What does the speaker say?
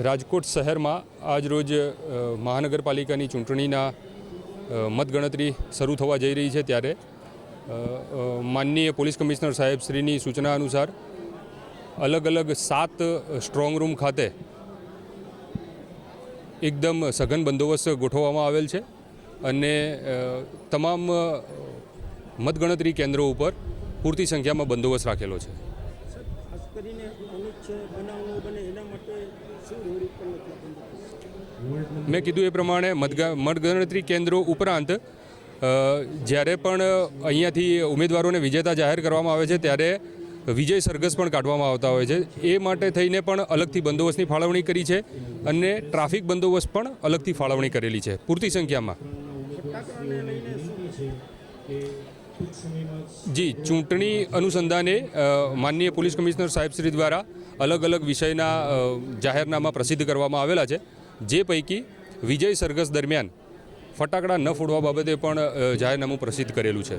રાજકોટ શહેરમાં આજરોજ મહાનગરપાલિકાની ચૂંટણીના મતગણતરી શરૂ થવા જઈ રહી છે ત્યારે માનનીય પોલીસ કમિશનર સાહેબશ્રીની સૂચના અનુસાર અલગ અલગ 7 સ્ટ્રોંગ રૂમ ખાતે એકદમ સઘન બંદોબસ્ત ગોઠવવામાં આવેલ છે અને તમામ મતગણતરી કેન્દ્રો ઉપર પૂરતી સંખ્યામાં બંદોબસ્ત રાખેલો છે। મેં કીધું એ પ્રમાણે મતગણતરી કેન્દ્રો ઉપરાંત જ્યારે પણ અહીંયાથી ઉમેદવારોને વિજેતા જાહેર કરવામાં આવે છે ત્યારે વિજય સરઘસ પણ કાઢવામાં આવતા હોય છે। એ માટે થઈને પણ અલગથી બંદોબસ્તની ફાળવણી કરી છે અને ટ્રાફિક બંદોબસ્ત પણ અલગથી ફાળવણી કરેલી છે પૂરતી સંખ્યામાં। જી, ચૂંટણી અનુસંધાને માનનીય પોલીસ કમિશનર સાહેબશ્રી દ્વારા અલગ અલગ વિષયના જાહેરનામા પ્રસિદ્ધ કરવામાં આવેલા છે, જે પૈકી વિજય સરઘસ દરમિયાન ફટાકડા ન ફોડવા બાબતે પણ જાહેરનામું પ્રસિદ્ધ કરેલું છે।